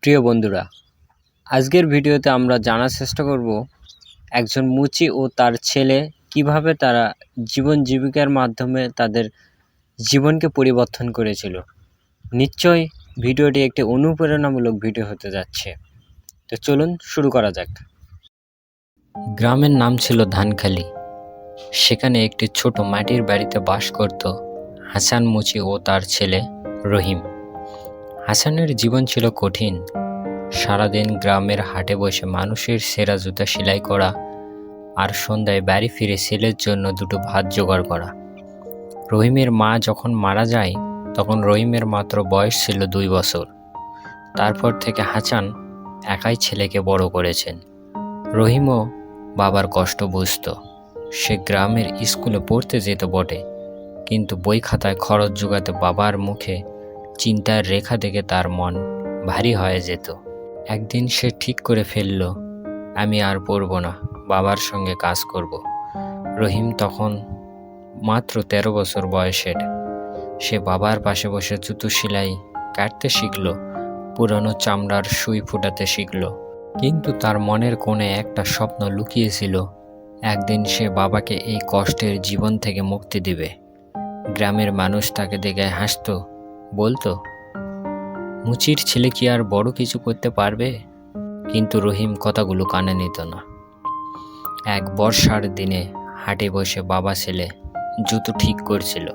প্রিয় বন্ধুরা, আজকের ভিডিওতে আমরা জানার চেষ্টা করব একজন মুচি ও তার ছেলে কিভাবে তারা জীবন জীবিকার মাধ্যমে তাদের জীবনকে পরিবর্তন করেছিল। নিশ্চয়ই ভিডিওটি একটি অনুপ্রেরণামূলক ভিডিও হতে যাচ্ছে। তো চলুন শুরু করা যাক। গ্রামের নাম ছিল ধানখালি। সেখানে একটি ছোট মাটির বাড়িতে বাস করত হাসান মুচি ও তার ছেলে রহিম। হাসানের জীবন ছিল কঠিন। সারাদিন গ্রামের হাটে বসে মানুষের সেরা জুতা সেলাই করা আর সন্ধ্যায় বাড়ি ফিরে ছেলের জন্য দুটো ভাত জোগাড় করা। রহিমের মা যখন মারা যায় তখন রহিমের মাত্র বয়স ছিল 2 বছর। তারপর থেকে হাসান একাই ছেলেকে বড় করেছেন। রহিমও বাবার কষ্ট বুঝত। সে গ্রামের স্কুলে পড়তে যেত বটে, কিন্তু বই খাতায় খরচ জোগাতে বাবার মুখে চিন্তার রেখা দেখে তার মন ভারী হয়ে যেত। একদিন সে ঠিক করে ফেলল, আমি আর পড়ব না, বাবার সঙ্গে কাজ করব। রহিম তখন মাত্র 13 বছর বয়সের। সে বাবার পাশে বসে জুতো সেলাই কাটতে শিখল, পুরনো চামড়ার সুই ফুটাতে শিখল। কিন্তু তার মনের কোণে একটা স্বপ্ন লুকিয়েছিল, একদিন সে বাবাকে এই কষ্টের জীবন থেকে মুক্তি দিবে। গ্রামের মানুষ তাকে দেখে হাসত, বলতো, মুচির ছেলে কি আর বড় কিছু করতে পারবে? কিন্তু রহিম কথাগুলো কানে নিত না। এক বর্ষার দিনে হাটে বসে বাবা ছেলে জুতো ঠিক করছিল।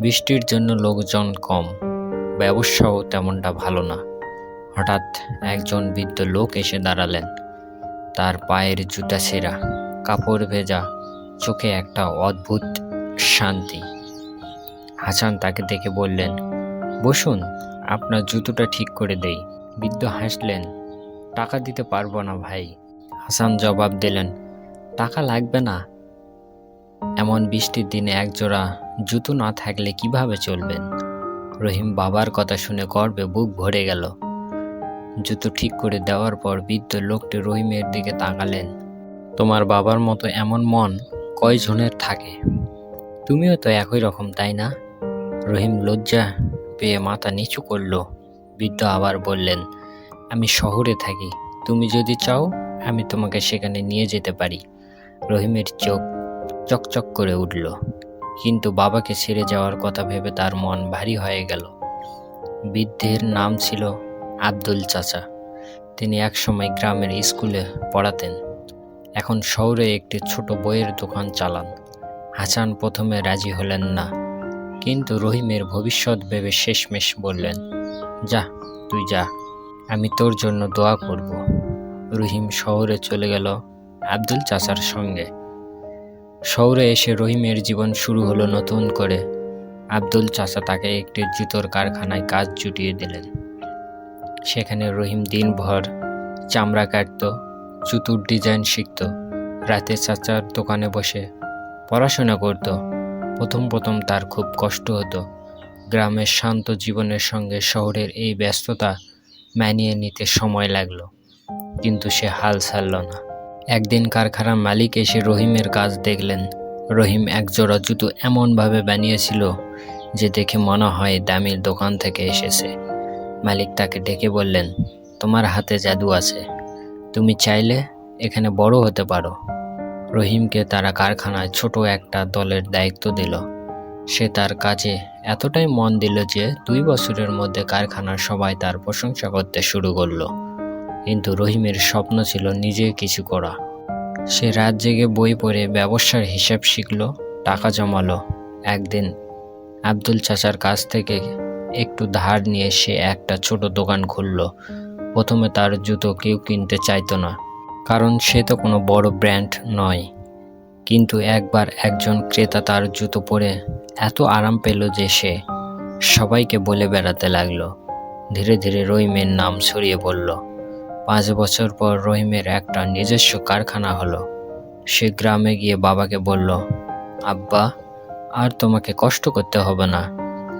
বৃষ্টির জন্য লোকজন কম, ব্যবসাও তেমনটা ভালো না। হঠাৎ একজন বৃদ্ধ লোক এসে দাঁড়ালেন। তার পায়ের জুতা ছেঁড়া, কাপড় ভেজা, চোখে একটা অদ্ভুত শান্তি। হাসান তাকে দেখে বললেন, বসুন, আপনার জুতোটা ঠিক করে দেই। বৃদ্ধ হাসলেন, টাকা দিতে পারবো না ভাই। হাসান জবাব দিলেন, টাকা লাগবে না। এমন বৃষ্টির দিনে একজোড়া জুতো না থাকলে কিভাবে চলবেন? রহিম বাবার কথা শুনে গর্বে বুক ভরে গেল। জুতো ঠিক করে দেওয়ার পর বৃদ্ধ লোকটি রহিমের দিকে তাকালেন। তোমার বাবার মতো এমন মন কয়জনের থাকে? তুমিও তো একই রকম, তাই না? রহিম লজ্জা পেয়ে মাথা নিচু করল। বৃদ্ধ আবার বললেন, আমি শহরে থাকি, তুমি যদি চাও আমি তোমাকে সেখানে নিয়ে যেতে পারি। রহিমের চোখ চকচক করে উঠল, কিন্তু বাবাকে ছেড়ে যাওয়ার কথা ভেবে তার মন ভারী হয়ে গেল। বৃদ্ধের নাম ছিল আব্দুল চাচা। তিনি একসময় গ্রামের স্কুলে পড়াতেন, এখন শহরে একটি ছোট বইয়ের দোকান চালান। হাসান প্রথমে রাজি হলেন না, কিন্তু রহিমের ভবিষ্যৎ ভেবে শেষমেশ বললেন, যা, তুই যা, আমি তোর জন্য দোয়া করব। রহিম শহরে চলে গেল আব্দুল চাচার সঙ্গে। শহরে এসে রহিমের জীবন শুরু হলো নতুন করে। আব্দুল চাচা তাকে একটি জুতোর কারখানায় কাজ জুটিয়ে দিলেন। সেখানে রহিম দিনভর চামড়া কাটত, জুতোর ডিজাইন শিখত, রাতে চাচার দোকানে বসে পড়াশোনা করত। প্রথম তার খুব কষ্ট হতো। গ্রামের শান্ত জীবনের সঙ্গে শহরের এই ব্যস্ততা মানিয়ে নিতে সময় লাগলো, কিন্তু সে হাল ছাড়ল না। একদিন কারখানার মালিক এসে রহিমের কাজ দেখলেন। রহিম একজোড়া জুতো এমনভাবে বানিয়েছিল যে দেখে মনে হয় দামির দোকান থেকে এসেছে। মালিক তাকে ডেকে বললেন, তোমার হাতে জাদু আছে, তুমি চাইলে এখানে বড় হতে পারো। রহিমকে তারা কারখানায় ছোট একটা দলের দায়িত্ব দিল। সে তার কাজে এতটাই মন দিল যে 2 বছরের মধ্যে কারখানার সবাই তার প্রশংসা করতে শুরু করলো। কিন্তু রহিমের স্বপ্ন ছিল নিজে কিছু করা। সে রাত জেগে বই পড়ে ব্যবসার হিসাব শিখল, টাকা জমালো। একদিন আব্দুল চাচার কাছ থেকে একটু ধার নিয়ে সে একটা ছোট দোকান খুলল। প্রথমে তার জুতো কেউ কিনতে চাইতো না, কারণ সে তো কোনো বড় ব্র্যান্ড নয়। কিন্তু একবার একজন ক্রেতা তার জুতো পরে এত আরাম পেল যে সে সবাইকে বলে বেড়াতে লাগলো। ধীরে ধীরে রহিমের নাম ছড়িয়ে পড়ল। 5 বছর পর রহিমের একটা নিজস্ব কারখানা হলো। সে গ্রামে গিয়ে বাবাকে বলল, আব্বা, আর তোমাকে কষ্ট করতে হবে না,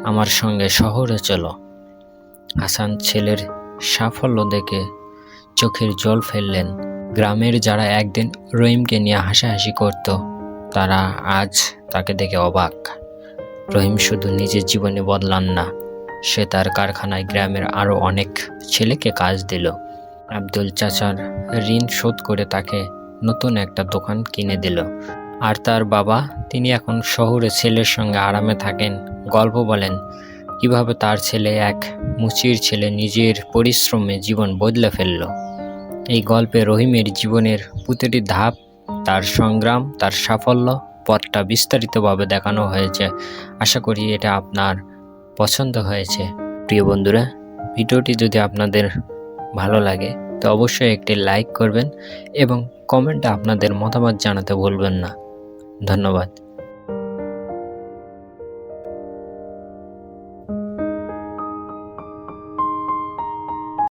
আমার সঙ্গে শহরে চলো। হাসান ছেলের সাফল্য দেখে চোখের জল ফেললেন। গ্রামের যারা একদিন রহিমকে নিয়ে হাসাহাসি করত, তারা আজ তাকে দেখে অবাক। রহিম শুধু নিজের জীবনে বদলান না, সে তার কারখানায় গ্রামের আরও অনেক ছেলেকে কাজ দিল। আব্দুল চাচার ঋণ শোধ করে তাকে নতুন একটা দোকান কিনে দিল। আর তার বাবা, তিনি এখন শহরে ছেলের সঙ্গে আরামে থাকেন, গল্প বলেন কিভাবে তার ছেলে, এক মুচির ছেলে, নিজের পরিশ্রমে জীবন বদলে ফেলল। এই গল্পে রহিমের জীবনের প্রতিটি ধাপ, তার সংগ্রাম, তার সাফল্য পথটা বিস্তারিতভাবে দেখানো হয়েছে। আশা করি এটা আপনার পছন্দ হয়েছে। প্রিয় বন্ধুরা, ভিডিওটি যদি আপনাদের ভালো লাগে তো অবশ্যই একটি লাইক করবেন এবং কমেন্টে আপনাদের মতামত জানাতে ভুলবেন না। ধন্যবাদ।